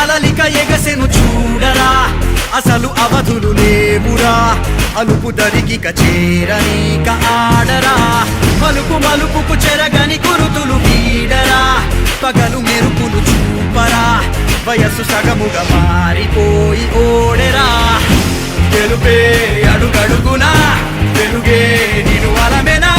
అలలిక ఎగసెను చూడరా అసలు అవధులు లేవురా అలుపు దరికిక చేరనీక ఆడరా మలుపు మలుపుకు చెరగని గురుతులు వీడరా పగలు మెరుపులు చూపరా వయస్సు సగముగా మారిపోయి ఓడెరా గెలుపే అడుగడుగునా వెలుగే నిను అలమెనా